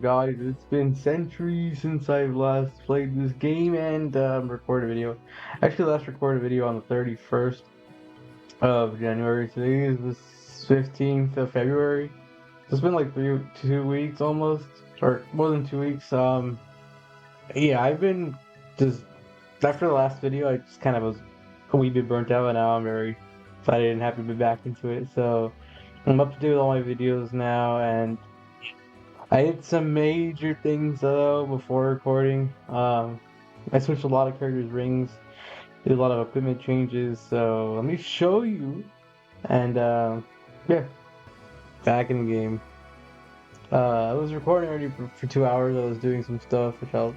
Guys, it's been centuries since I've last played this game and recorded a video. Actually, last recorded a video on the 31st of January. Today is the 15th of February. So it's been like 2 weeks almost, or more than 2 weeks. Yeah, I've been just after the last video, I just kind of was a wee bit burnt out, and now I'm very excited and happy to be back into it. So I'm up to date with all my videos now, and I did some major things though before recording. I switched a lot of characters' rings, did a lot of equipment changes. So let me show you. And yeah, back in the game. I was recording already for 2 hours. I was doing some stuff, which I'll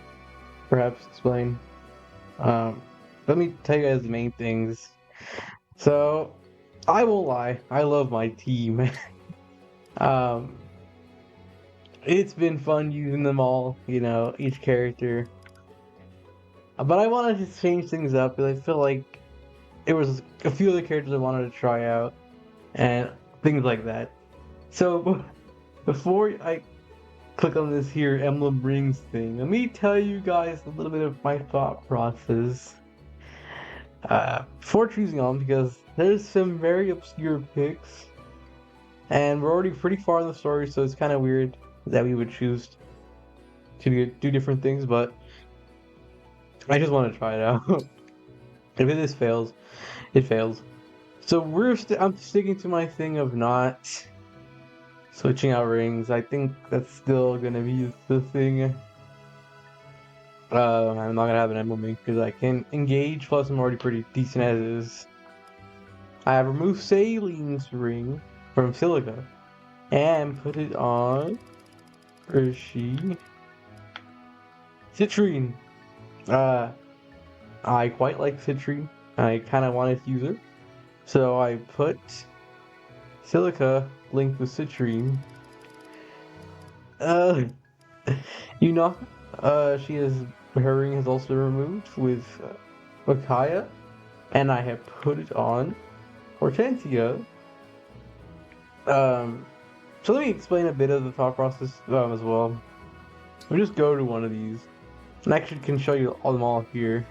perhaps explain. Um, Let me tell you guys the main things. So I won't lie, I love my team. um, it's been fun using them all. Each character. But I wanted to change things up because I feel like it was a few of the characters I wanted to try out and things like that. So before I click on this here Emblem Rings thing, let me tell you guys a little bit of my thought process before choosing on, because there's some very obscure picks and we're already pretty far in the story, so it's kind of weird that we would choose to do different things, but I just want to try it out. If this fails, it fails. So I'm sticking to my thing of not switching out rings. I think that's still gonna be the thing. I'm not gonna have an emblem because I can engage. Plus, I'm already pretty decent as is. I have removed Saline's ring from Silica and put it on. Where is she? Citrine. Uh, I quite like Citrine. I kind of wanted to use her, so I put Silica linked with Citrine. Uh, you know, she is her ring has also been removed with Makaya, and I have put it on Hortensia. Um, so let me explain a bit of the thought process as well. We'll just go to one of these, and I actually can show you all them all here.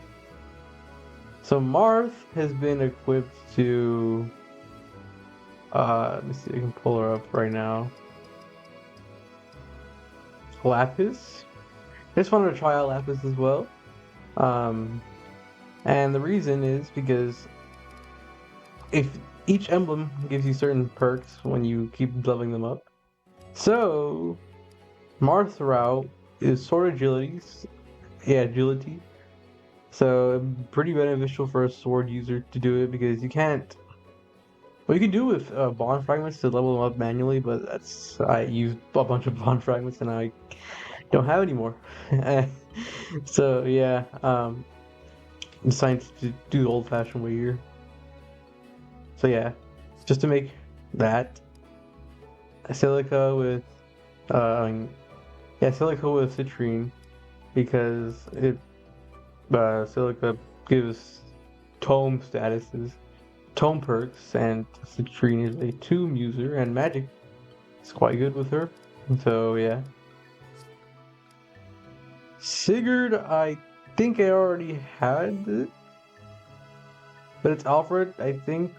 So Marth has been equipped to. Let me see, I can pull her up right now. Lapis. I just wanted to try out Lapis as well. And the reason is because if each emblem gives you certain perks when you keep leveling them up. So Marthrow is sword agility. Yeah, agility. So pretty beneficial for a sword user to do it, because you can't. Well, you can do it with bond fragments to level them up manually, but I used a bunch of bond fragments and I don't have any more. So yeah, decided to do the old-fashioned way here. So yeah, just to make that Silica with, Silica with Citrine, because Silica gives tome statuses, tome perks, and Citrine is a tomb user, and magic is quite good with her. So yeah. Sigurd, I think I already had it, but it's Alfred, I think.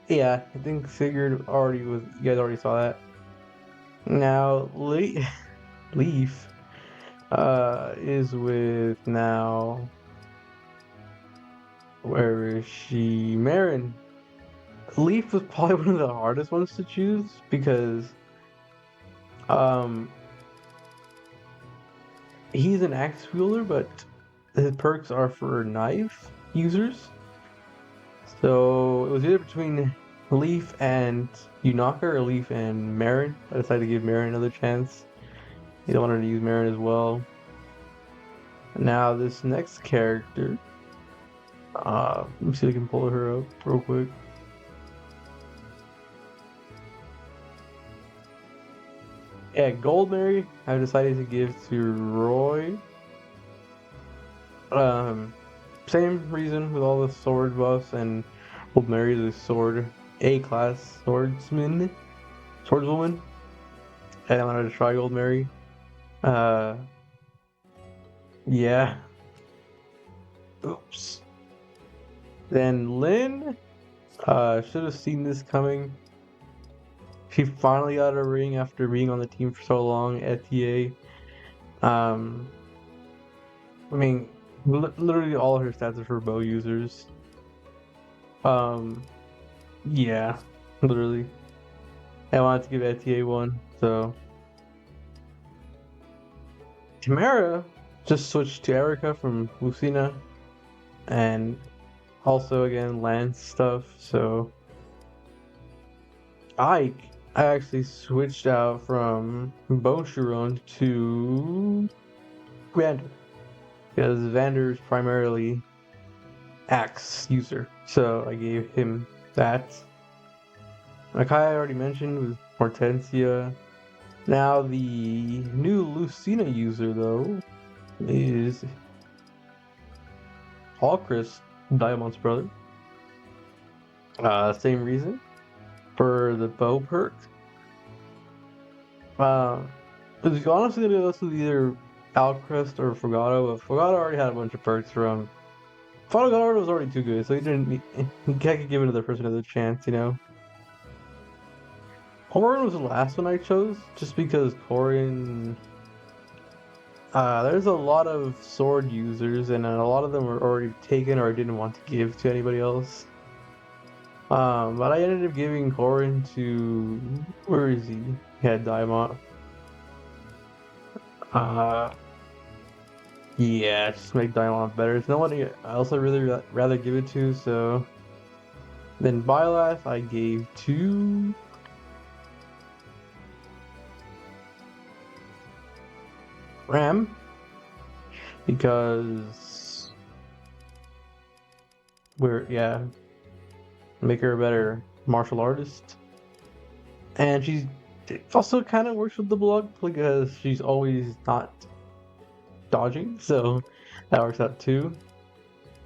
Yeah, I think Sigurd already was. You guys already saw that. Now, Leaf, is with now. Where is she? Marin. Leaf was probably one of the hardest ones to choose because, um, he's an axe wielder, but his perks are for knife users. So it was either between Leaf and Unaka or Leaf and Marin. I decided to give Marin another chance. I wanted to use Marin as well. Now this next character, let me see if I can pull her up real quick. Yeah, Goldberry, I've decided to give to Roy. Same reason with all the sword buffs, and Goldberry is a sword A-class swordswoman. and I wanted to try Gold Mary. Uh, yeah. Oops. Then Lynn, should have seen this coming. She finally got a ring after being on the team for so long at TA. Um, I mean, literally all her stats are for bow users. Um, yeah, literally. I wanted to give ETA one, so Tamara just switched to Erica from Lucina, and also again Lance stuff. So I actually switched out from Bosharon to Vander because Vander is primarily Axe user, so I gave him that. Like I already mentioned, was Hortensia. Now the new Lucina user though is Hallchris, Diamond's brother. Same reason for the bow perk. It's honestly gonna go with either Alcrest or Fogado, but Fogado already had a bunch of perks from. Fogado was already too good, so he didn't. He could give another person another chance, you know. Corin was the last one I chose, just because Corin. There's a lot of sword users, and a lot of them were already taken or I didn't want to give to anybody else. But I ended up giving Corin to where is he? He had Diamond. Uh, yeah, just make Diamond better. There's nobody else I really rather give it to. So then Byleth I gave to Ram because make her a better martial artist, and she's also kind of works with the block because she's always not dodging, so that works out too.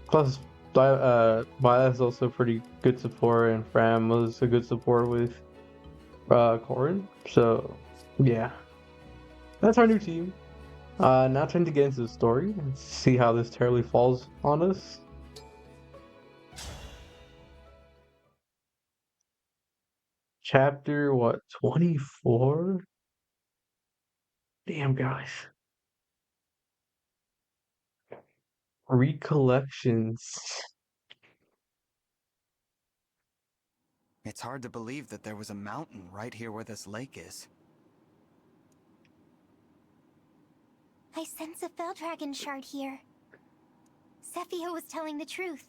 Plus, Violet is also pretty good support, and Fram was a good support with Corrin. So, yeah, that's our new team. Now time to get into the story and see how this terribly falls on us. Chapter what? 24? Damn, guys. Recollections. It's hard to believe that there was a mountain right here where this lake is. I sense a Fell Dragon shard here. Sephia was telling the truth.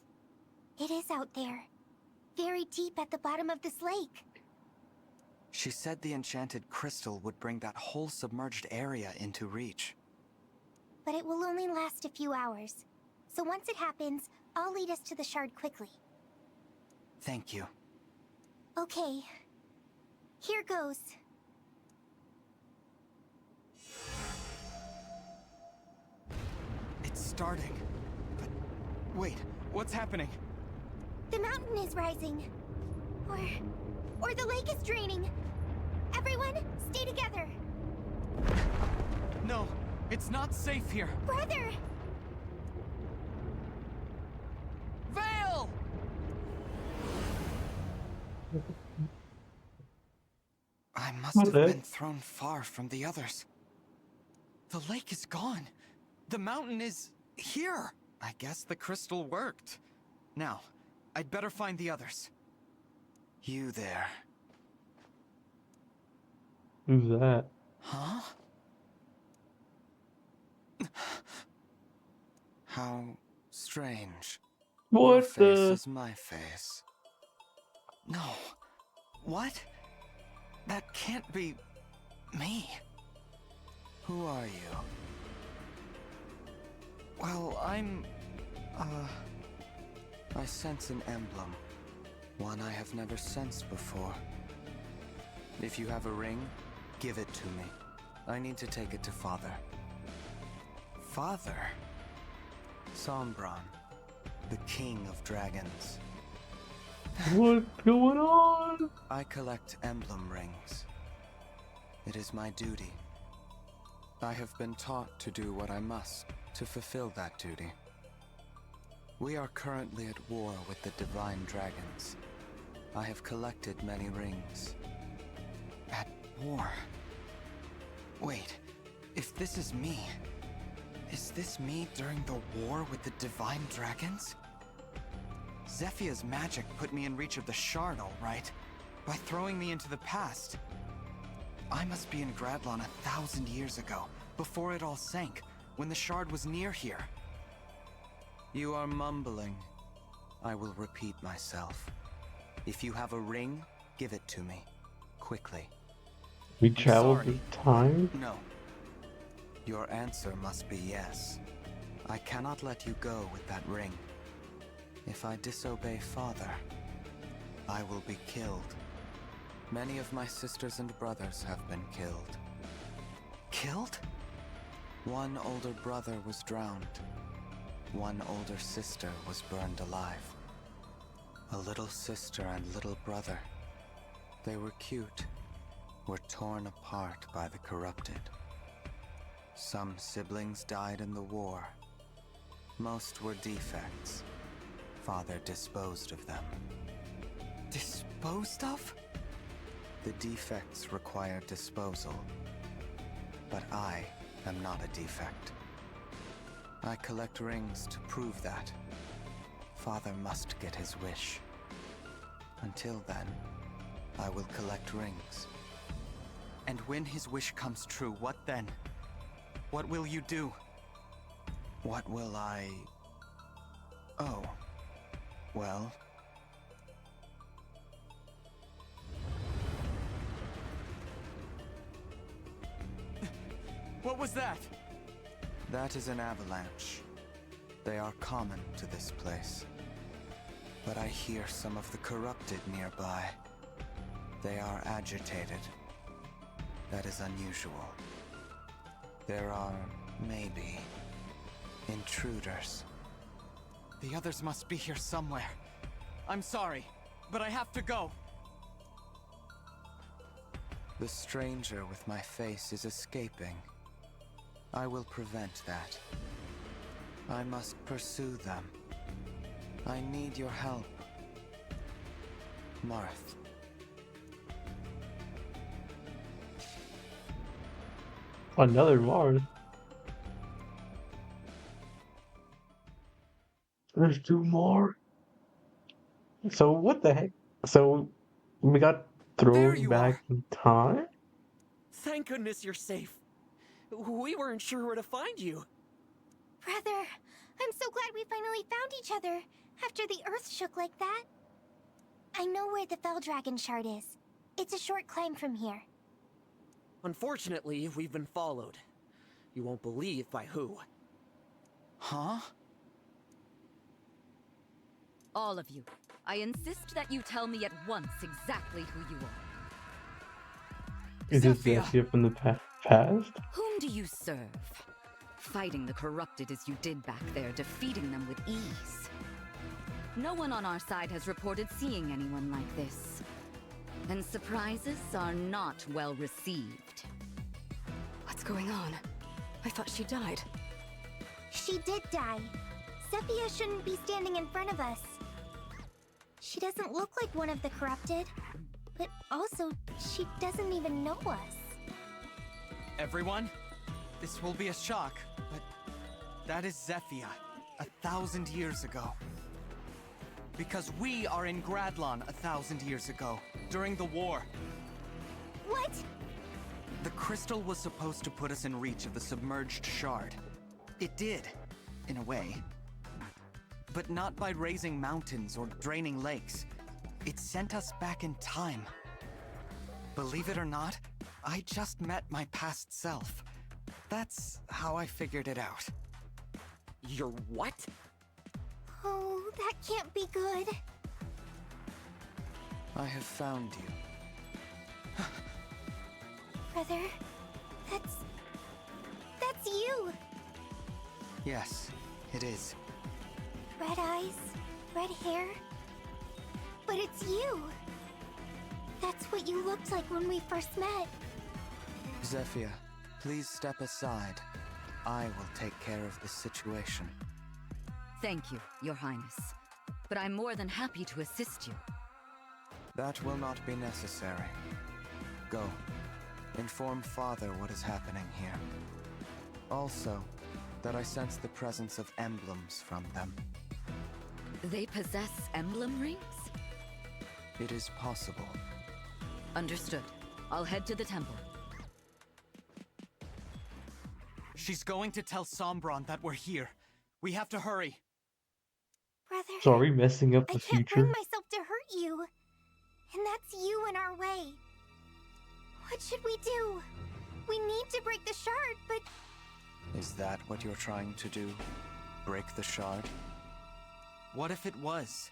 It is out there. Very deep at the bottom of this lake. She said the enchanted crystal would bring that whole submerged area into reach. But it will only last a few hours. So once it happens, I'll lead us to the shard quickly. Thank you. Okay. Here goes. It's starting. But wait, what's happening? The mountain is rising. Or the lake is draining. Everyone, stay together. No, it's not safe here. Brother! Vale! I must have been thrown far from the others. The lake is gone. The mountain is here. I guess the crystal worked. Now, I'd better find the others. You there. Who's that? Huh? How strange. Your What face the? is my face. No. What? That can't be me. Who are you? Well, I sense an emblem. One I have never sensed before. If you have a ring, give it to me. I need to take it to Father. Father? Sombron, the king of dragons. What's going on? I collect emblem rings. It is my duty. I have been taught to do what I must to fulfill that duty. We are currently at war with the divine dragons. I have collected many rings. At war? Wait, if this is me me during the war with the divine dragons? Zephia's magic put me in reach of the shard, all right, by throwing me into the past. I must be in Gradlon 1,000 years ago, before it all sank, when the shard was near here. You are mumbling. I will repeat myself. If you have a ring, give it to me. Quickly. We I'm traveled sorry, through time? No. Your answer must be yes. I cannot let you go with that ring. If I disobey Father, I will be killed. Many of my sisters and brothers have been killed. Killed? One older brother was drowned. One older sister was burned alive. A little sister and little brother. They were cute. Were torn apart by the corrupted. Some siblings died in the war. Most were defects. Father disposed of them. Disposed of? The defects require disposal. But I am not a defect. I collect rings to prove that. Father must get his wish. Until then, I will collect rings. And when his wish comes true, what then? What will you do? What will I... Oh. Well... What was that? That is an avalanche. They are common to this place. But I hear some of the corrupted nearby. They are agitated. That is unusual. There are, maybe, intruders. The others must be here somewhere. I'm sorry, but I have to go. The stranger with my face is escaping. I will prevent that. I must pursue them. I need your help. Marth. Another Mars. There's two more. So what the heck? So we got There thrown you back are. in time? Thank goodness you're safe. We weren't sure where to find you. Brother, I'm so glad we finally found each other after the earth shook like that. I know where the Felddragon shard is. It's a short climb from here. Unfortunately, we've been followed. You won't believe by who. Huh? All of you, I insist that you tell me at once exactly who you are. Is this Zephyr! Zephyr from the past? Whom do you serve? Fighting the corrupted as you did back there, defeating them with ease. No one on our side has reported seeing anyone like this. And surprises are not well received. What's going on? I thought she died. She did die. Zephyr shouldn't be standing in front of us. She doesn't look like one of the corrupted. But also, she doesn't even know us. Everyone, this will be a shock, but that is Zephyr, 1,000 years ago. Because we are in Gradlon 1,000 years ago, during the war. What? The crystal was supposed to put us in reach of the submerged shard. It did, in a way. But not by raising mountains or draining lakes. It sent us back in time. Believe it or not, I just met my past self. That's how I figured it out. You're what? Oh, that can't be good. I have found you. Brother, that's you. Yes, it is. Red eyes, red hair. But it's you. That's what you looked like when we first met. Zephyr, please step aside. I will take care of this situation. Thank you, Your Highness. But I'm more than happy to assist you. That will not be necessary. Go. Inform Father what is happening here. Also, that I sense the presence of emblems from them. They possess emblem rings? It is possible. Understood. I'll head to the temple. She's going to tell Sombron that we're here. We have to hurry. Brother, So are we messing up I the can't bring future? myself to hurt you. And that's you in our way. What should we do? We need to break the shard, but... Is that what you're trying to do? Break the shard? What if it was?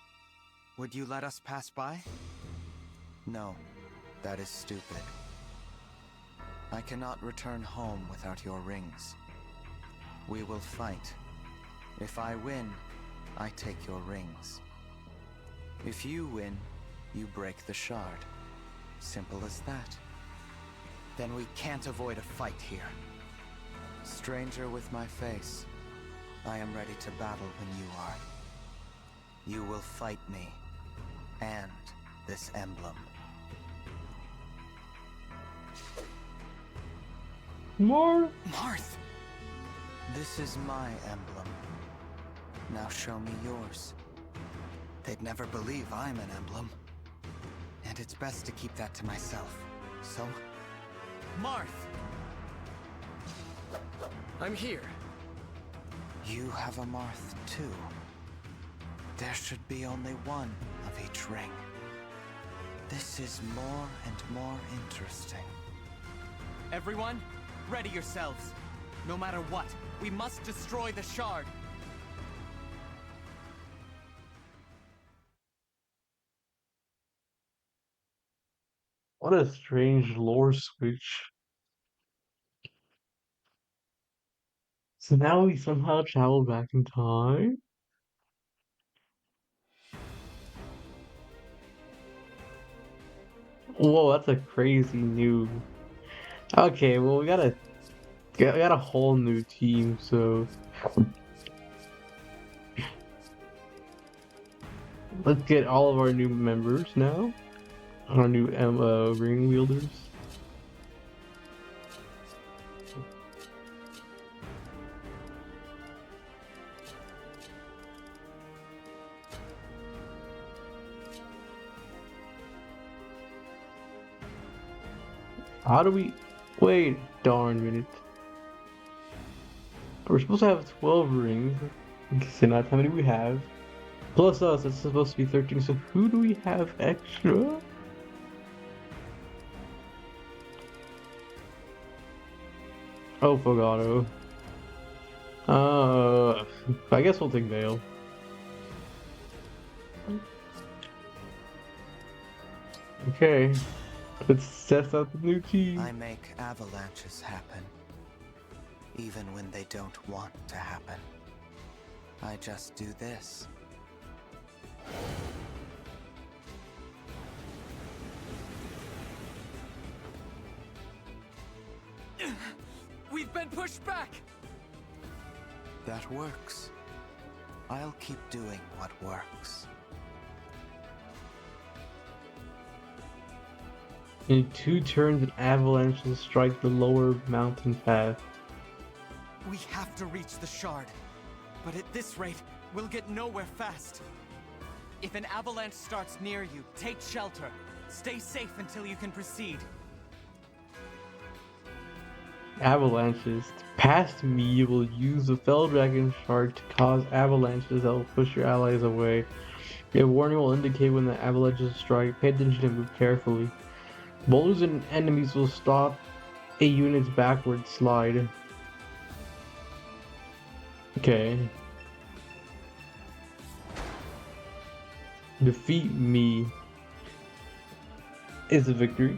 Would you let us pass by? No, that is stupid. I cannot return home without your rings. We will fight. If I win, I take your rings. If you win, you break the shard. Simple as that. Then we can't avoid a fight here. Stranger with my face, I am ready to battle when you are. You will fight me, and this emblem. More? Marth! This is my emblem. Now show me yours. They'd never believe I'm an emblem. And it's best to keep that to myself. So... Marth! I'm here. You have a Marth too. There should be only one of each ring. This is more and more interesting. Everyone, ready yourselves. No matter what, we must destroy the shard. What a strange lore switch. So now we somehow travel back in time? Whoa, that's a crazy new... Okay, well we got a whole new team, so... Let's get all of our new members now. Our new ring wielders. How do we... Wait, darn minute. We're supposed to have 12 rings. So that's how many we have. Plus us, it's supposed to be 13, so who do we have extra? Oh, Fogato. I guess we'll take Vale. Okay. Let's test out the new team. I make avalanches happen. Even when they don't want to happen. I just do this. We've been pushed back! That works. I'll keep doing what works. In 2 turns, an avalanche will strike the lower mountain path. We have to reach the shard. But at this rate, we'll get nowhere fast. If an avalanche starts near you, take shelter. Stay safe until you can proceed. Avalanches. Past me, you will use the Fell Dragon Shard to cause avalanches that will push your allies away. A warning will indicate when the avalanches strike. Pay attention and move carefully. Boulders and enemies will stop a unit's backward slide. Okay. Defeat me is a victory.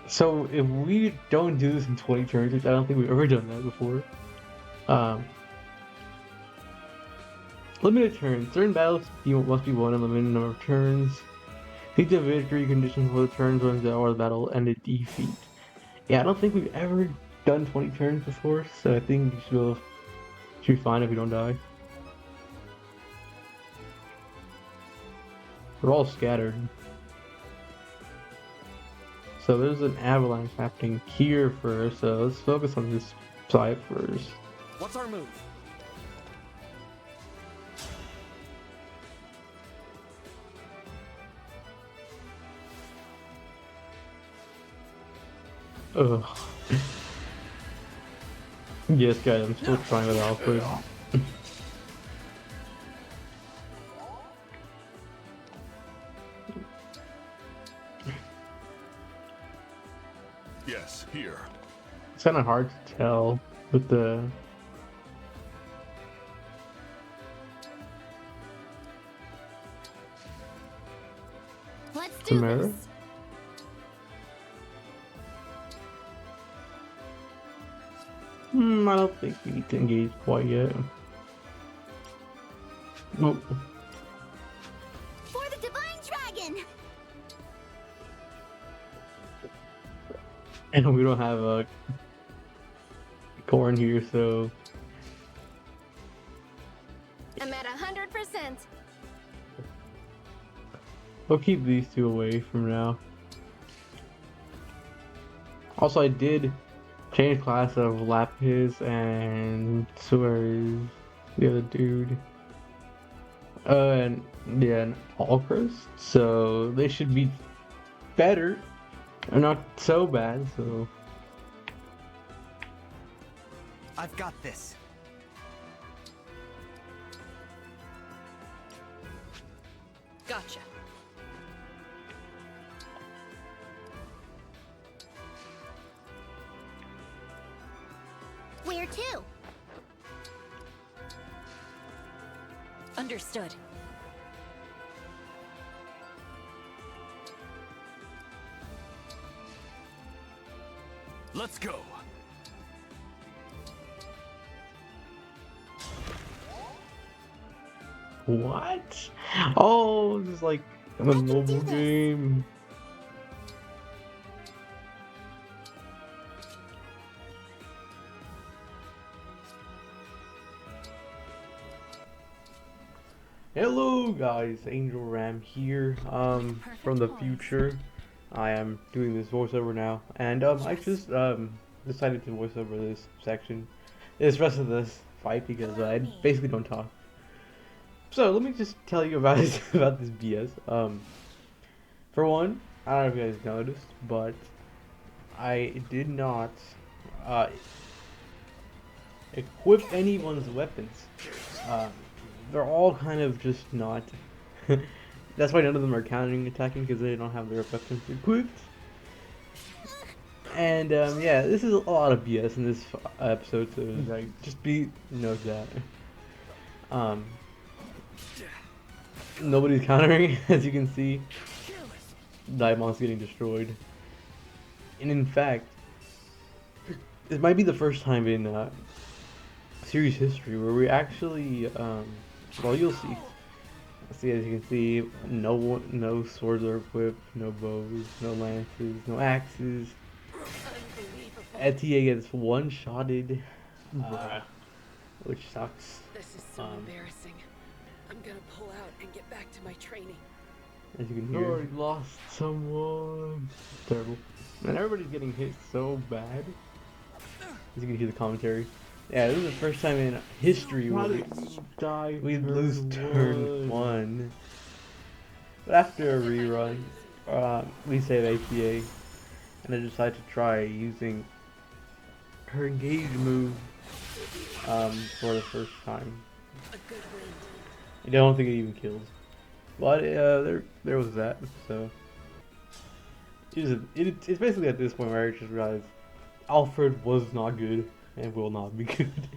So if we don't do this in 20 turns, which I don't think we've ever done that before, limited turns. Certain battles must be won in a limited number of turns. Take the victory condition for the turns when the battle ended defeat. Yeah, I don't think we've ever done 20 turns before, so I think should be fine if we don't die. We're all scattered. So there's an avalanche happening here first, so let's focus on this side first. What's our move? Ugh. Yes, guys, I'm still trying with Alfred. Yes, here. It's kind of hard to tell with the... Let's do Chimera? this. I don't think we need to engage quite yet. Nope. For the Divine Dragon! And we don't have a corn here, so... I'm at 100%. We'll keep these two away from now. Also, I did change class of Lapis and Suarez, the other dude. And yeah, and Alcrest. So they should be better. Or not so bad, so... I've got this. Gotcha. Where to? Understood. Let's go. What? Oh, this is like a can do mobile this. game. Hello guys, Angel Ram here, from the future. I am doing this voiceover now, and I just decided to voice over this section, this rest of this fight, because I basically don't talk. So let me just tell you about about this BS. For one, I don't know if you guys noticed, but I did not equip anyone's weapons. They're all kind of just not. That's why none of them are countering attacking, because they don't have their weapons equipped. And yeah, this is a lot of BS in this episode, so like just note that. Nobody's countering, as you can see. Daimon's getting destroyed. And in fact, this might be the first time in series history where we actually, well, you'll see. See, as you can see, no swords are equipped, no bows, no lances, no axes. Etia gets one-shotted, which sucks. This is so embarrassing. I'm gonna pull out and get back to my training. As you can hear, already lost someone. It's terrible. And everybody's getting hit so bad. As you can hear the commentary. Yeah, this is the first time in history where we lose turn 1. But after a rerun, we save APA, and I decided to try using her engage move for the first time. I don't think it even kills. But there was that, so... It's basically at this point where I just realized Alfred was not good and will not be good.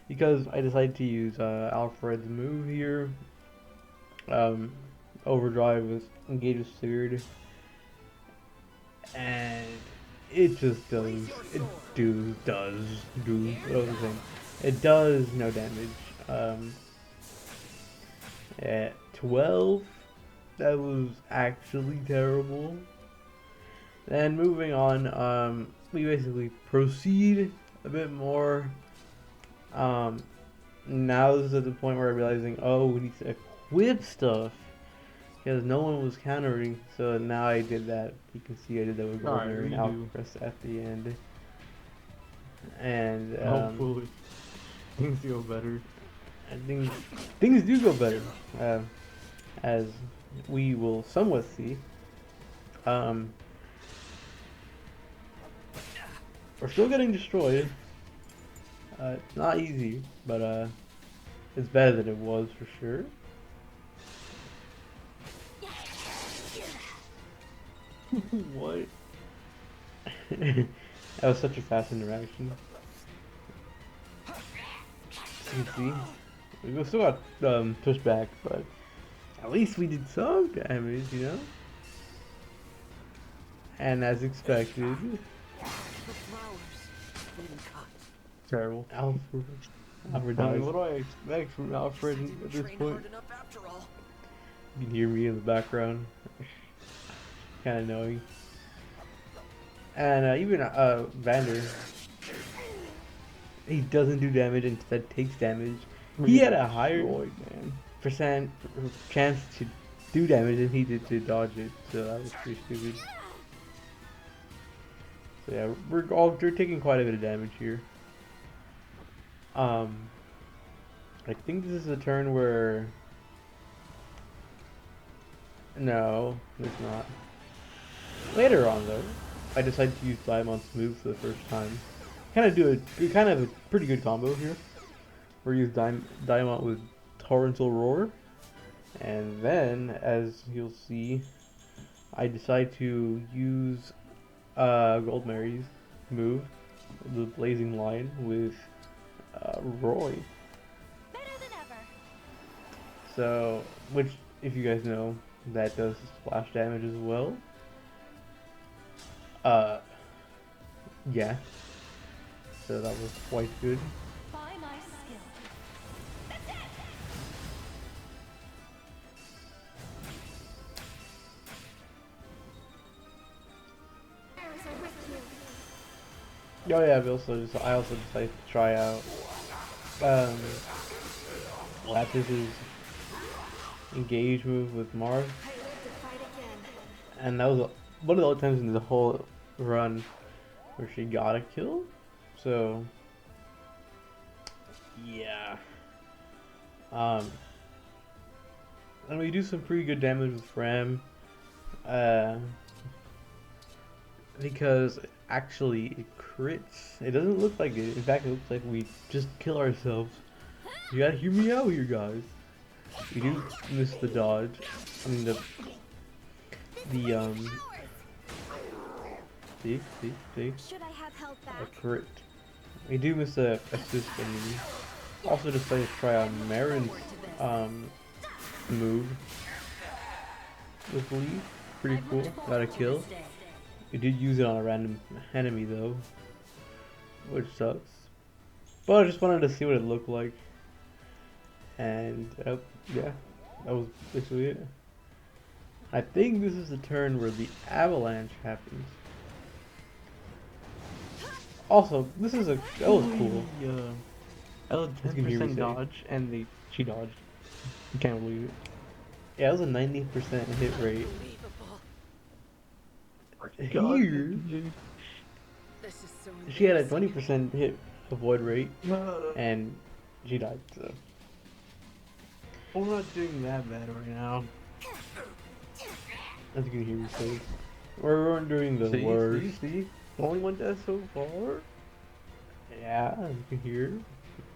Because I decided to use Alfred's move here. Overdrive with engage with Sword. And it just does, it does no damage. At 12, that was actually terrible. Then moving on, we basically proceed a bit more. Now this is at the point where I'm realizing, oh, we need to equip stuff because no one was countering. So now I did that. You can see I did that with Alright, Goldberry and redo. Alcatraz at the end. And Hopefully, things go better. I think things do go better, as we will somewhat see. We're still getting destroyed. It's not easy, but it's better than it was for sure. What? That was such a fast interaction. You can see, we still got pushed back, but at least we did some damage, you know. And as expected, The flowers didn't cut. Terrible. Alfred I mean, dies. what do I expect from Alfred Didn't at this train point? hard enough after all. You can hear me in the background. Kind of annoying. And even Vander, he doesn't do damage, instead takes damage. He had a higher percent chance to do damage than he did to dodge it, so that was pretty stupid. So yeah, we're taking quite a bit of damage here. I think this is a turn where... No, it's not. Later on though, I decided to use Diamond's move for the first time. Kind of a pretty good combo here. We use Diamond with Torrential Roar, and then, as you'll see, I decide to use Goldmary's move, the Blazing Lion, with Roy. Better than ever. So, which, if you guys know, that does splash damage as well. Yeah. So that was quite good. By my skill. Oh yeah, I also decided to try out Lapis' engage move with Marth, and that was one of the only times in the whole run where she got a kill. So yeah, and we do some pretty good damage with Fram, because actually it crits. It doesn't look like it. In fact, it looks like we just kill ourselves. You gotta hear me out here, guys. We do miss the dodge. I mean the see. Should I have held A back? crit. We do miss a assist enemy. Also decided to try on Marin's move with Leaf. Pretty cool. Got a kill. We did use it on a random enemy though, which sucks. But I just wanted to see what it looked like. And yeah, that was basically it. I think this is the turn where the avalanche happens. Also, that was cool. That was As you can hear me 10% say. dodge, and she dodged. You can't believe it. Yeah, it was a 90% hit rate. Unbelievable. Here, This is so she had a embarrassing. 20% hit avoid rate, and she died. So We're not doing that bad right now. as you can hear me say, we weren't doing the worst. See? Only one death so far? Yeah, as you can hear,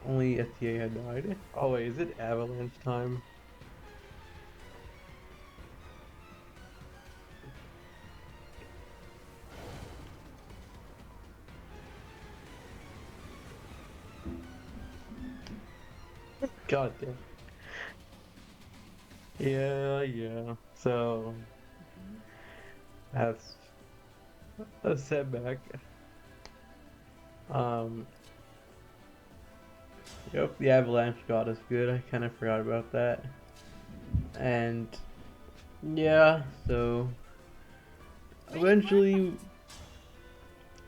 only STA had died. Oh wait, is it avalanche time? God damn. Yeah. So that's a setback. Yep, the avalanche got us good. I kind of forgot about that. And yeah, so eventually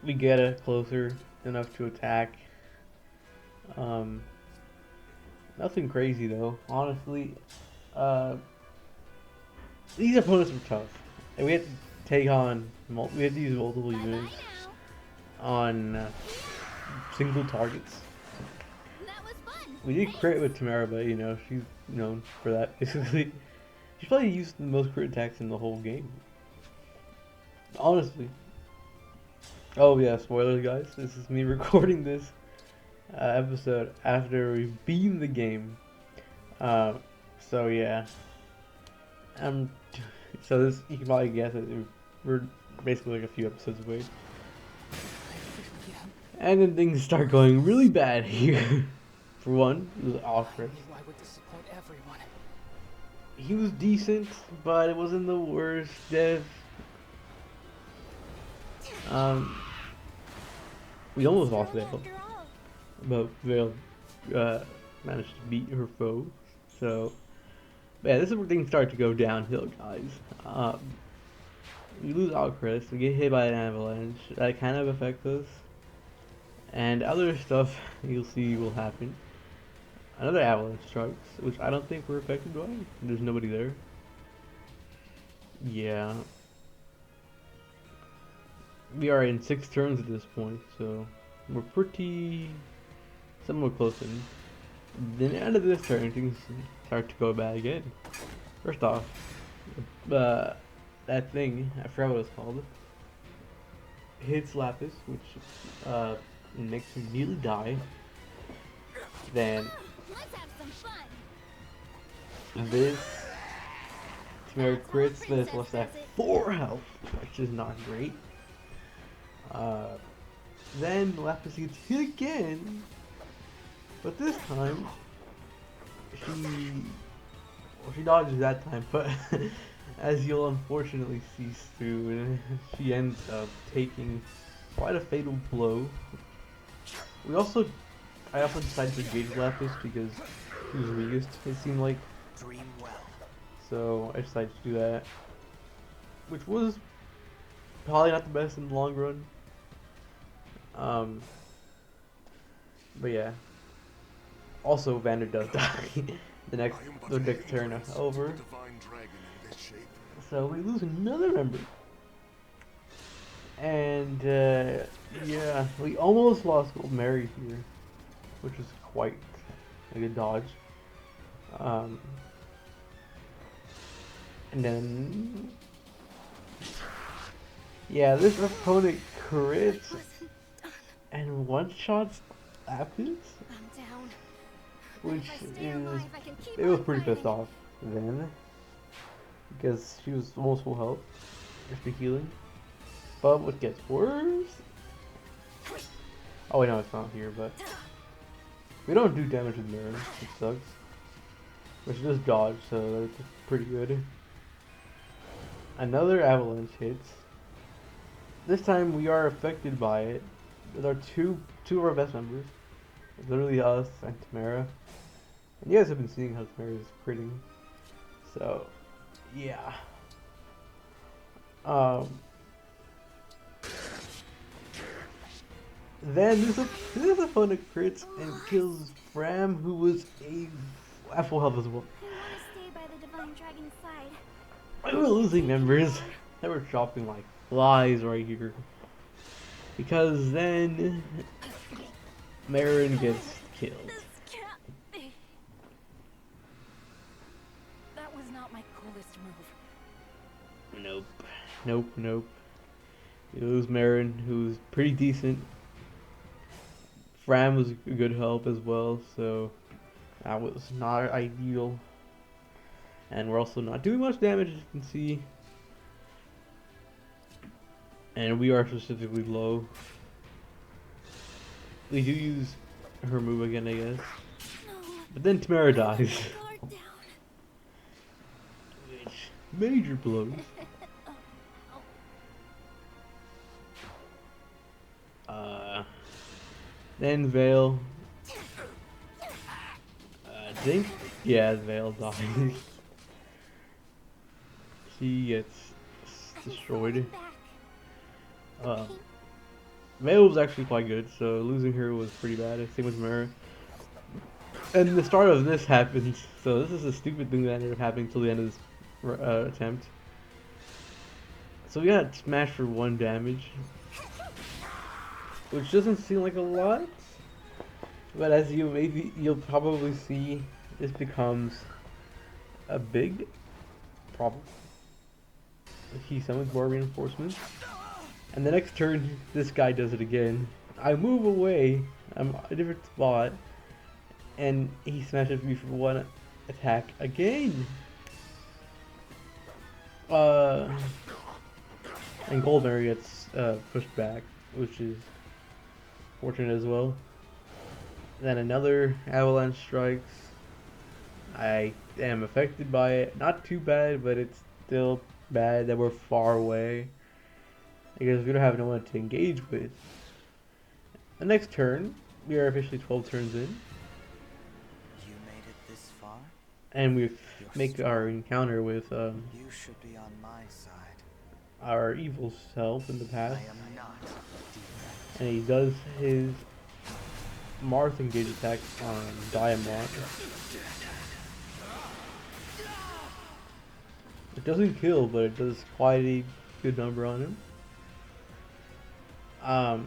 we get it closer enough to attack. Nothing crazy though, honestly. Uh, these opponents were tough, and we had to take on we had to use multiple units on single targets. That was fun. We did crit with Tamara, but you know she's known for that. Basically, she's probably used the most crit attacks in the whole game. Honestly. Oh yeah, spoilers, guys. This is me recording this episode after we beat the game. So yeah. Um. So this you can probably guess it. We're basically like a few episodes away. And then things start going really bad here. For one, it was awkward. I would disappoint everyone. He was decent, but it wasn't the worst dev. We almost lost Vale, After all. but Vale managed to beat her foe. So, yeah, this is where things start to go downhill, guys. We lose Outcrest, we get hit by an avalanche. That kind of affects us. And other stuff you'll see will happen. Another avalanche strikes, which I don't think we're affected by. There's nobody there. Yeah. We are in 6 turns at this point, so we're pretty somewhat close in. Then out of this turn, things start to go bad again. First off, that thing, I forgot what it's called, hits Lapis, which makes him nearly die. Then Let's have some fun. this Tamara crits this left at 4 health, which is not great. Then Lapis gets hit again, but this time she dodges that time, but as you'll unfortunately see soon, she ends up taking quite a fatal blow. I also decided to engage Lapis because he was weakest, it seemed like. Dream well. So I decided to do that, which was probably not the best in the long run. But yeah. Also, Vander does die the next turn over. So we lose another member. And yeah, we almost lost Gold Mary here, which was quite a good dodge. And then yeah, this opponent crits and one-shots Lapis, I'm down. which If I stay is alive, I can keep it was on pretty pissed fighting. off then because she was almost full health after healing. But what gets worse? Oh wait, no, it's not here, but we don't do damage with Mirror, which sucks. Which does dodge, so that's pretty good. Another avalanche hits. This time we are affected by it. With our two of our best members. Literally us and Tamara. And you guys have been seeing how Tamara is critting. So, yeah. Then this opponent crits and kills Fram, who was at full health as well. I want to stay by the Divine Dragon's side. We were losing members. They were dropping like flies right here. Because then Marin gets killed. This can't be. That was not my coolest move. Nope. You lose Marin, who's pretty decent. Fram was a good help as well, so that was not ideal. And we're also not doing much damage, as you can see. And we are specifically low. We do use her move again, I guess. No. But then Tamara dies. Guard down. Which, major blows. Then Vale. I think, yeah, Vale dies. She gets destroyed. Vale was actually quite good, so losing her was pretty bad. Same with Mara. And the start of this happens, so this is a stupid thing that ended up happening till the end of this attempt. So we got smashed for 1 damage, which doesn't seem like a lot, but as you'll probably see, this becomes a big problem. He summons more reinforcements, and the next turn, this guy does it again. I move away, I'm a different spot, and he smashes me for 1 attack again. And Goldberry gets pushed back, which is fortunate as well. Then another avalanche strikes. I am affected by it. Not too bad, but it's still bad that we're far away, because we don't have no one to engage with. The next turn, we are officially 12 turns in. You made it this far? And we make our encounter with You should be on my side. our evil self in the I past. am not defect. And he does his Marth engage attack on Diamond. It doesn't kill, but it does quite a good number on him. At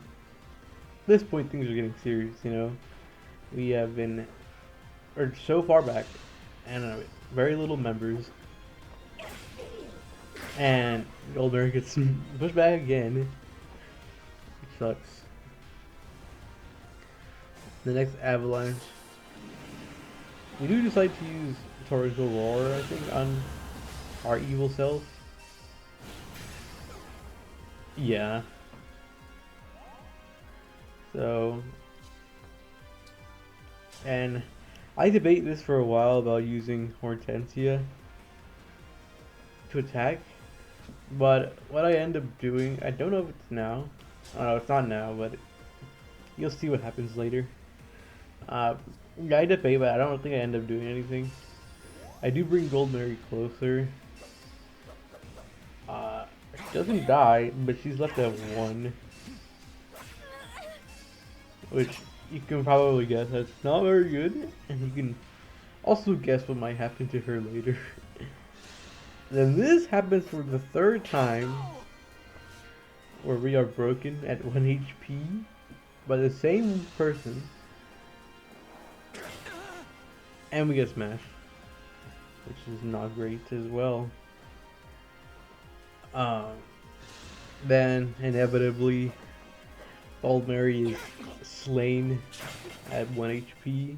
this point, things are getting serious, you know. We have been so far back, and very little members. And Goldberg gets pushed back again. It sucks. The next avalanche. We do decide to use Torrential Roar, I think, on our evil self. Yeah. So, and I debate this for a while about using Hortensia to attack, but what I end up doing, I don't know if it's now. Oh no, it's not now, but you'll see what happens later. Yeah, I debate, but I don't think I end up doing anything. I do bring Goldberry closer. She doesn't die, but she's left at 1. Which you can probably guess that's not very good. And you can also guess what might happen to her later. Then this happens for the 3rd time, where we are broken at 1 HP by the same person. And we get smashed, which is not great as well. Then inevitably, Old Mary is slain at 1 HP.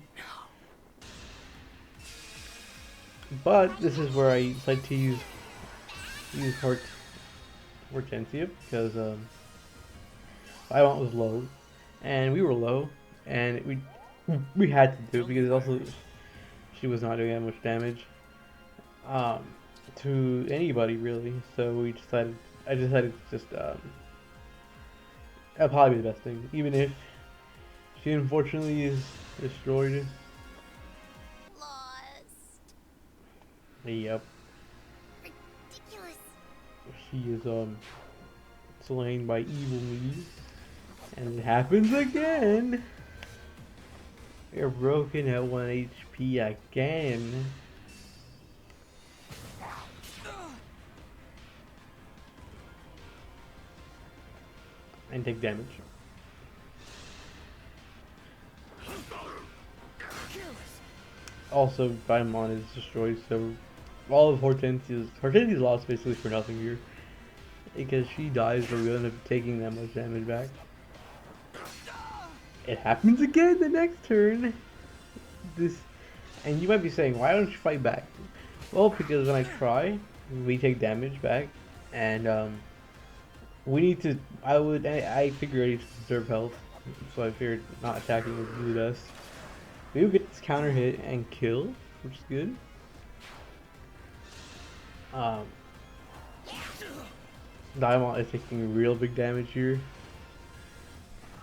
But this is where I decide to use Hortensia, because Violent was low, and we were low, and we had to do it because also she was not doing that much damage to anybody really. So I decided to just that'd probably be the best thing, even if she unfortunately is destroyed. Lost. Yep. Ridiculous. She is slain by evil me. And it happens again. We're broken at 1 HP again. And take damage. Also, Paimon is destroyed, so all of Hortensia's lost basically for nothing here. Because she dies, but we end up taking that much damage back. It happens again the next turn. And you might be saying, why don't you fight back? Well, because when I try, we take damage back, and we need to. I figured I need to conserve health, so I figured not attacking was really best. We will get this counter hit and kill, which is good. Diamond is taking real big damage here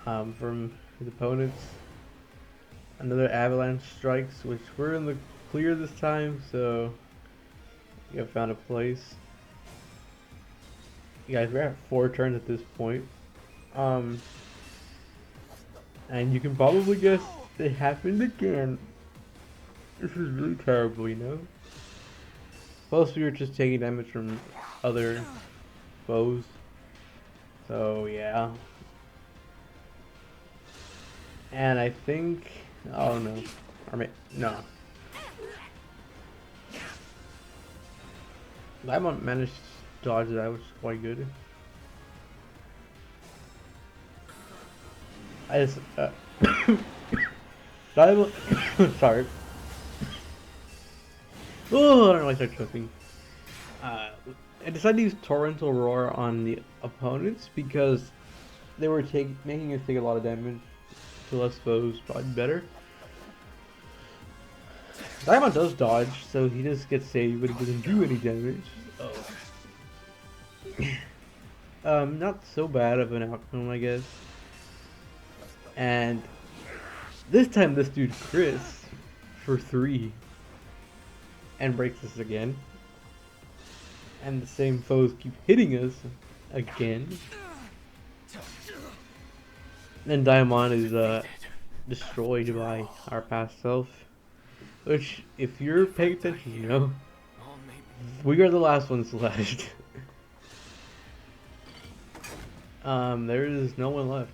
from his opponents. Another avalanche strikes, which we're in the clear this time, so we have found a place. You guys, we're at 4 turns at this point. And you can probably guess it happened again. This is really terrible, you know? Plus, we were just taking damage from other foes. So, yeah. And I think... Oh, no. No. Diamond managed to dodge that, which is quite good. I just... Diamond... Sorry. Oh, I don't like that choking. I decided to use Torrential Roar on the opponents because they were making us take a lot of damage. To less foes, probably better. Diamond does dodge, so he just gets saved, but he doesn't do any damage. Oh. Not so bad of an outcome, I guess. And this time this dude crits for 3 and breaks us again. And the same foes keep hitting us again. Then Diamond is destroyed by our past self. Which, if you're paying attention, you know, we are the last ones left. There is no one left.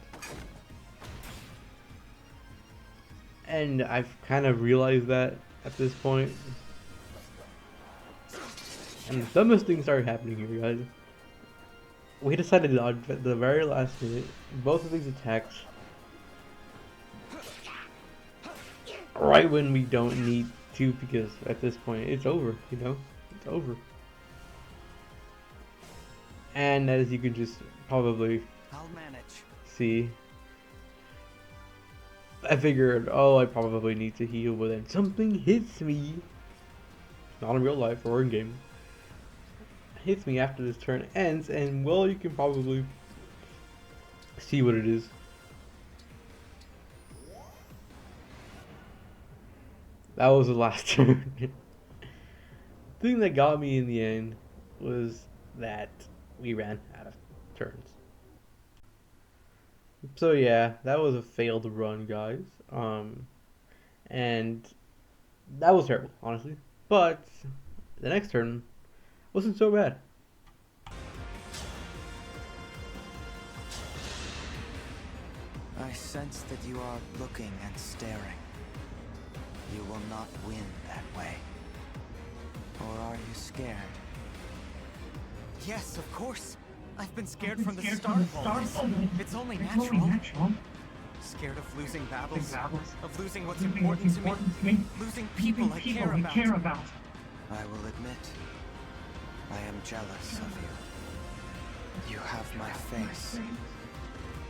And I've kind of realized that at this point. And the dumbest things started happening here, guys. We decided to dodge at the very last minute both of these attacks right when we don't need to, because at this point it's over, you know? It's over. And as you can just probably see, I figured, oh, I probably need to heal, but then something hits me. Not in real life or in game. Hits me after this turn ends, and well, you can probably see what it is. That was the last turn. The thing that got me in the end was that we ran out of turns. So yeah, that was a failed run, guys. And that was terrible, honestly. But the next turn wasn't so bad. I sense that you are looking and staring. You will not win that way. Or are you scared? Yes, of course. I've been scared from the start of all this. It's only natural. Scared of losing battles, of losing what's important to me, losing people I care about. I will admit, I am jealous of you. You have my face,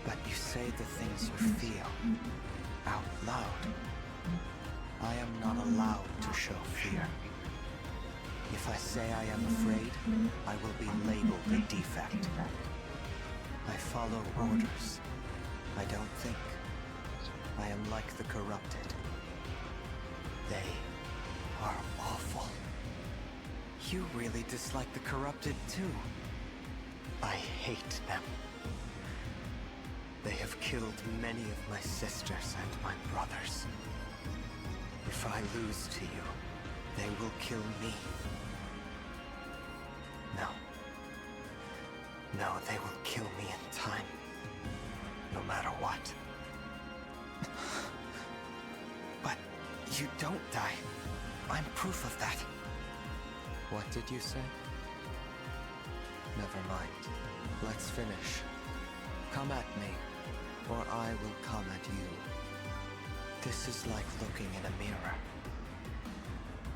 but you say the things you feel out loud. I am not allowed to show fear. If I say I am afraid, I will be labeled a defect. I follow orders. I don't think. I am like the corrupted. They are awful. You really dislike the corrupted too. I hate them. They have killed many of my sisters and my brothers. If I lose to you, they will kill me. No. No, they will kill me in time. No matter what. But you don't die. I'm proof of that. What did you say? Never mind. Let's finish. Come at me, or I will come at you. This is like looking in a mirror.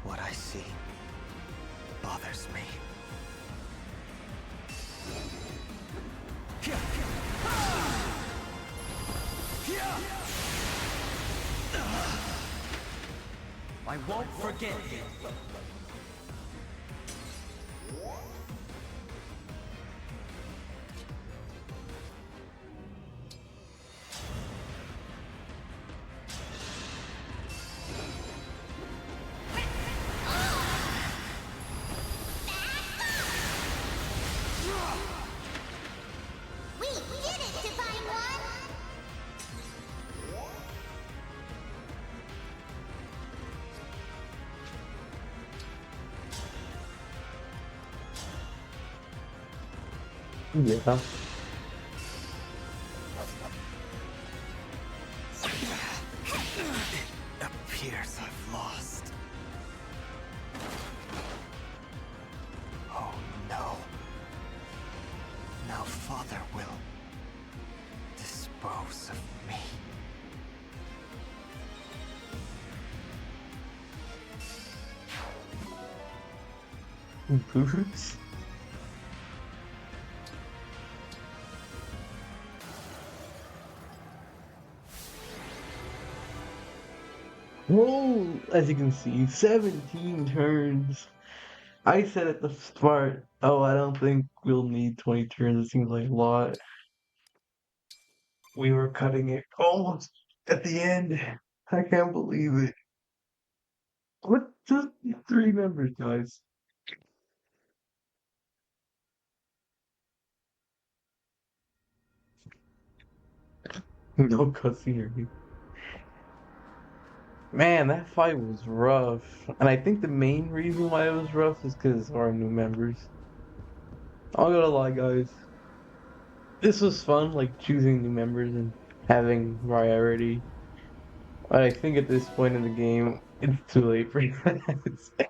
What I see bothers me. I won't forget you. We did it, Divine One! Yeah. It appears I've lost. Oh no. Now Father will dispose of me. Boots? Whoa! As you can see, 17 turns. I said at the start, oh, I don't think we'll need 20 turns. It seems like a lot. We were cutting it almost at the end. I can't believe it. What? Just 3 members, guys. No cutscene or anything. Man, that fight was rough. And I think the main reason why it was rough is because of our new members. I'm not gonna lie, guys. This was fun, like choosing new members and having variety. But I think at this point in the game, it's too late for that.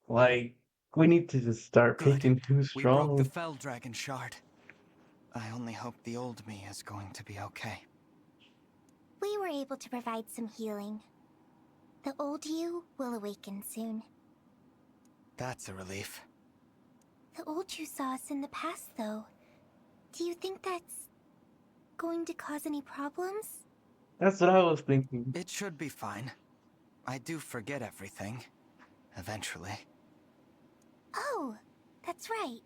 Like, we need to just start Good. picking who's We broke the strong. Fell Dragon shard. I only hope the old me is going to be okay. We were able to provide some healing. The old you will awaken soon. That's a relief. The old you saw us in the past, though. Do you think that's going to cause any problems? That's what I was thinking. It should be fine. I do forget everything. Eventually. Oh, that's right.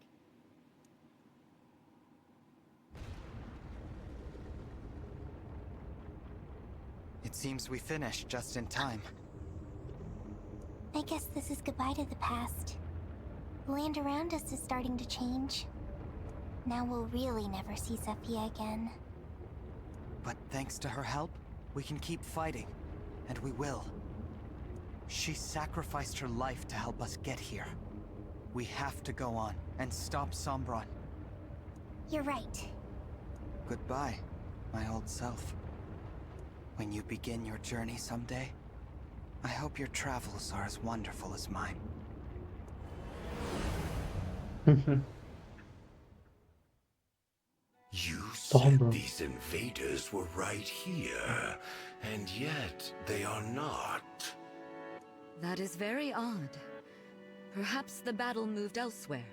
It seems we finished just in time. I guess this is goodbye to the past. The land around us is starting to change. Now we'll really never see Zephyr again. But thanks to her help, we can keep fighting. And we will. She sacrificed her life to help us get here. We have to go on and stop Sombron. You're right. Goodbye, my old self. When you begin your journey someday, I hope your travels are as wonderful as mine. You said Sombra. these invaders were right here, and yet they are not. That is very odd. Perhaps the battle moved elsewhere.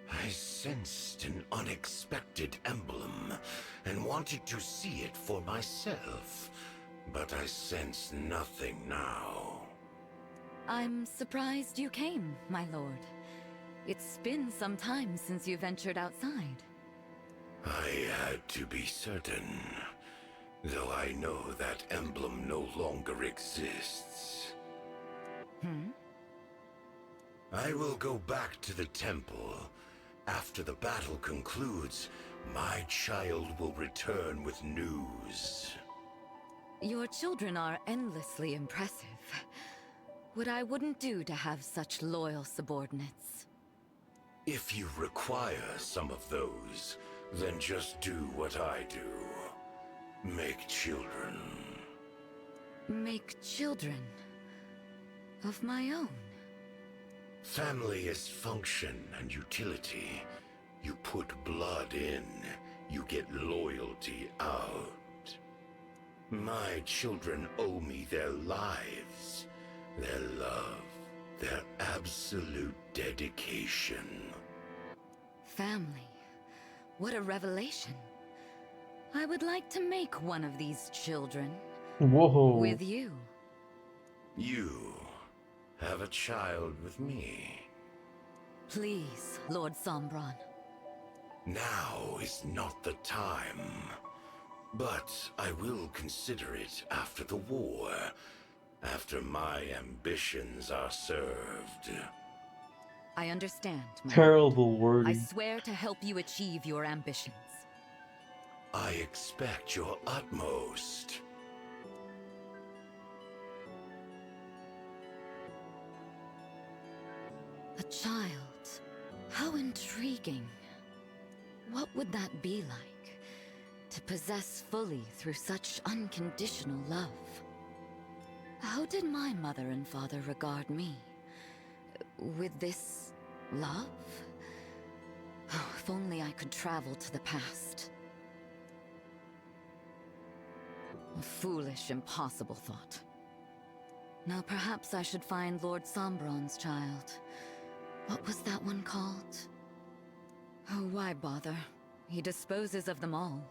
I sensed an unexpected emblem, and wanted to see it for myself, but I sense nothing now. I'm surprised you came, my lord. It's been some time since you ventured outside. I had to be certain, though I know that emblem no longer exists. I will go back to the temple. After the battle concludes, my child will return with news. Your children are endlessly impressive. What I wouldn't do to have such loyal subordinates. If you require some of those, then just do what I do. Make children. Make children of my own. Family is function and utility. You put blood in, you get loyalty out. My children owe me their lives, their love, their absolute dedication. Family. What a revelation. I would like to make one of these children. Whoa. With you. You have a child with me. Please, Lord Sombron. Now is not the time. But I will consider it after the war, after my ambitions are served. I understand, my lord. Terrible I wording. swear to help you achieve your ambitions. I expect your utmost. A child. would that be like? To possess fully through such unconditional love? How did my mother and father regard me? With this love? Oh, if only I could travel to the past. A foolish, impossible thought. Now perhaps I should find Lord Sombron's child. What was that one called? Oh, why bother? He disposes of them all.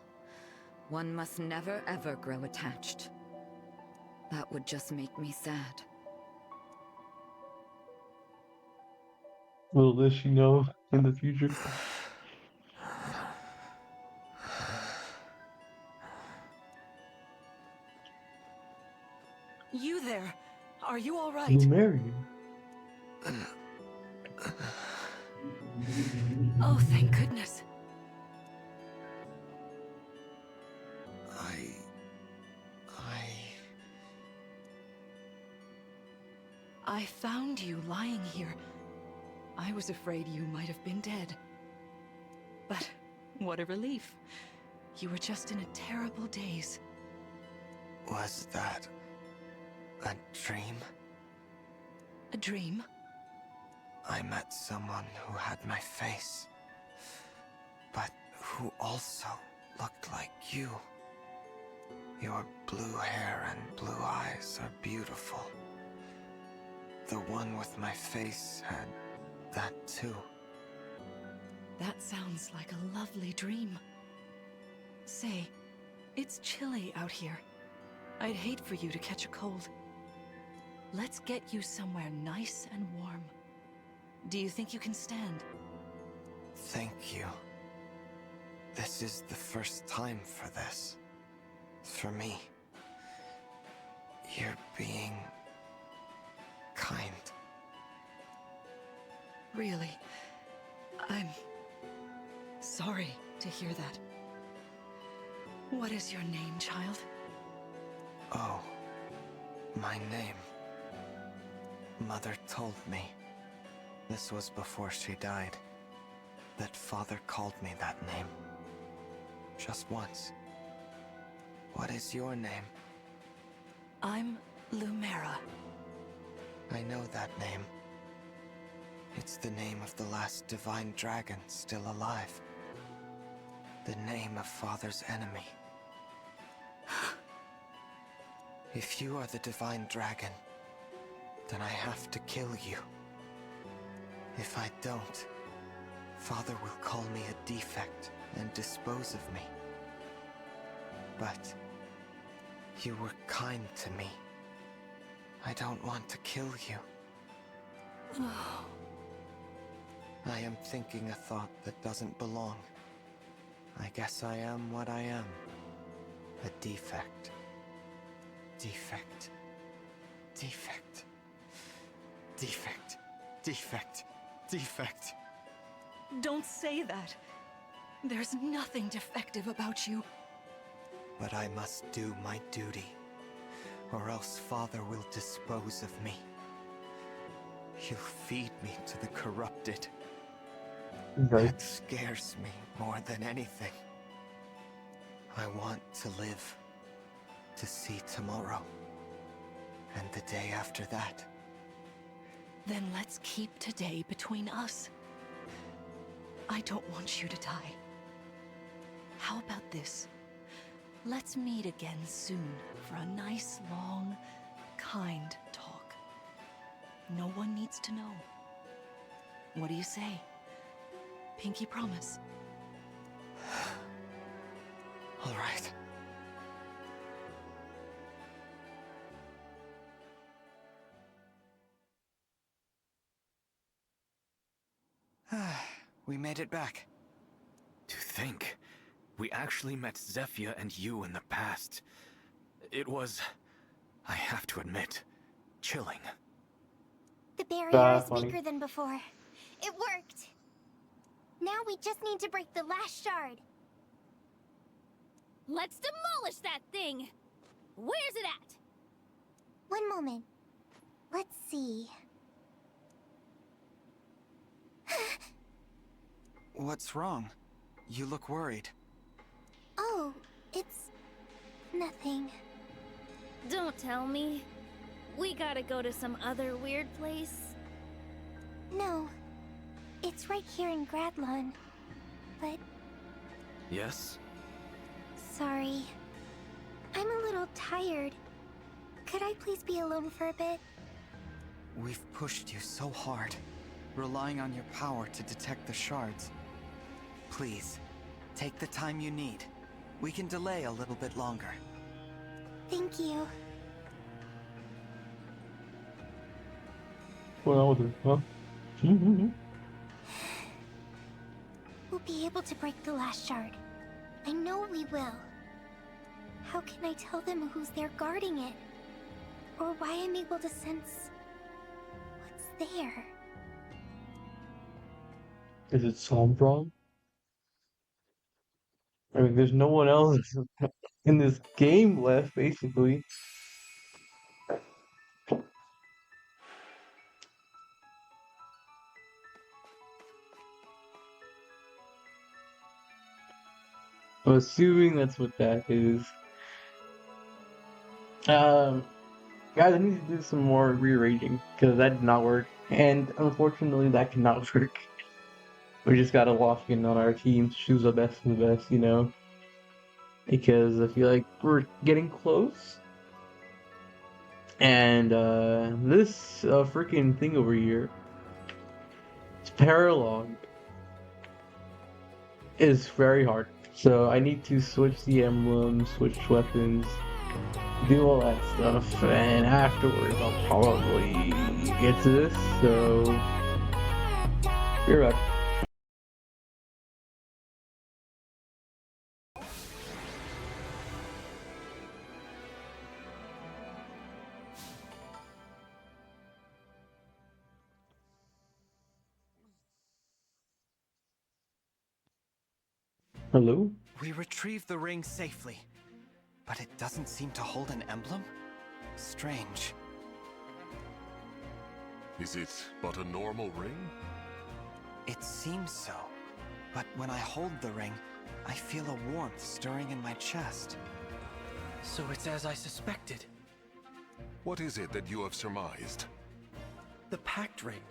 One must never ever grow attached. That would just make me sad. Little does she know in the future. You there? Are you all right? Lumerian. Oh, thank goodness. I found you lying here. I was afraid you might have been dead. But what a relief. You were just in a terrible daze. Was that a dream? A dream? I met someone who had my face, but who also looked like you. Your blue hair and blue eyes are beautiful. The one with my face had that too. That sounds like a lovely dream. Say, it's chilly out here. I'd hate for you to catch a cold. Let's get you somewhere nice and warm. Do you think you can stand? Thank you. This is the first time for this. For me. You're being kind. Really? I'm sorry to hear that. What is your name, child? Oh, my name. Mother told me. This was before she died. That father called me that name. Just once. What is your name? I'm Lumera. I know that name. It's the name of the last divine dragon still alive. The name of Father's enemy. If you are the divine dragon, then I have to kill you. If I don't, Father will call me a defect and dispose of me. But you were kind to me. I don't want to kill you. I am thinking a thought that doesn't belong. I guess I am what I am. A defect. Defect. Defect. Defect. Defect. Defect. Don't say that. There's nothing defective about you. But I must do my duty, or else Father will dispose of me. He'll feed me to the corrupted. Okay. That scares me more than anything. I want to live, to see tomorrow, and the day after that. Then let's keep today between us. I don't want you to die. How about this? Let's meet again soon for a nice, long, kind talk. No one needs to know. What do you say? Pinky promise. All right. We made it back. To think, we actually met Zephyr and you in the past. It was, I have to admit, chilling. The barrier is Funny. weaker than before. It worked. Now we just need to break the last shard. Let's demolish that thing! Where's it at? One moment. Let's see. What's wrong? You look worried. Oh, it's nothing. Don't tell me. We gotta go to some other weird place. No, it's right here in Gradlon. But Yes? sorry. I'm a little tired. Could I please be alone for a bit? We've pushed you so hard, relying on your power to detect the shards. Please, take the time you need. We can delay a little bit longer. Thank you. What else with her, huh? We'll be able to break the last shard. I know we will. How can I tell them who's there guarding it? Or why I'm able to sense what's there? Is it Sombron? I mean, there's no one else in this game left, basically. I'm assuming that's what that is. Um, Guys, I need to do some more rearranging because that did not work, and unfortunately, that cannot work. We just gotta lock in on our teams, choose the best of the best, because I feel like we're getting close. And this freaking thing over here, it's paralog, is very hard. So I need to switch the emblem, switch weapons, do all that stuff, and afterwards I'll probably get to this. So be right back. Hello? We retrieved the ring safely, but it doesn't seem to hold an emblem? Strange. Is it but a normal ring? It seems so, but when I hold the ring, I feel a warmth stirring in my chest. So it's as I suspected. What is it that you have surmised? The Pact Ring.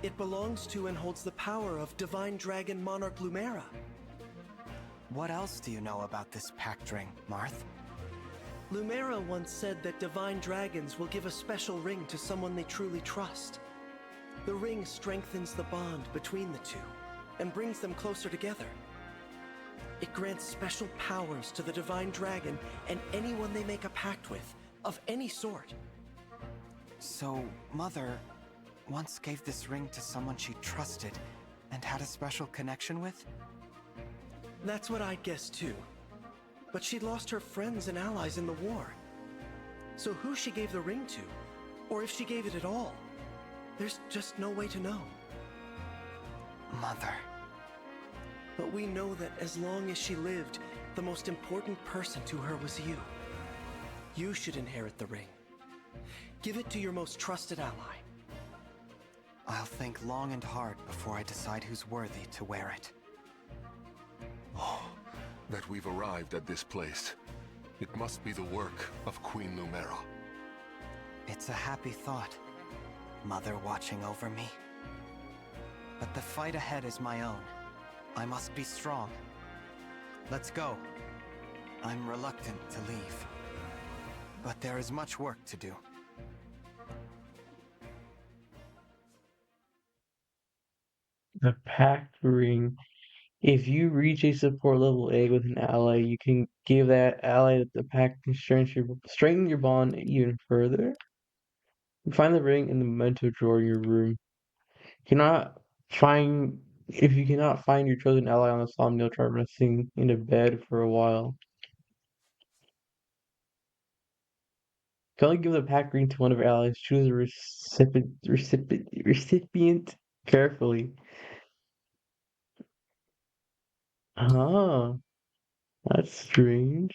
It belongs to and holds the power of Divine Dragon Monarch Lumera. What else do you know about this Pact Ring, Marth? Lumera once said that Divine Dragons will give a special ring to someone they truly trust. The ring strengthens the bond between the two and brings them closer together. It grants special powers to the Divine Dragon and anyone they make a pact with, of any sort. So, Mother once gave this ring to someone she trusted and had a special connection with? That's what I'd guess too. But she'd lost her friends and allies in the war. So who she gave the ring to, or if she gave it at all, there's just no way to know. Mother. But we know that as long as she lived, the most important person to her was you. You should inherit the ring. Give it to your most trusted ally. I'll think long and hard before I decide who's worthy to wear it. Oh, that we've arrived at this place. It must be the work of Queen Lumera. It's a happy thought, Mother watching over me. But the fight ahead is my own. I must be strong. Let's go. I'm reluctant to leave. But there is much work to do. The Pact Ring. If you reach a support level A with an ally, you can give that ally the pact and strengthen your bond even further. Find the ring in the memento drawer in your room. Cannot find If you cannot find your chosen ally on the somnial, try resting in a bed for a while. You can only give the pact ring to one of your allies. Choose a recipient carefully. Ah, that's strange.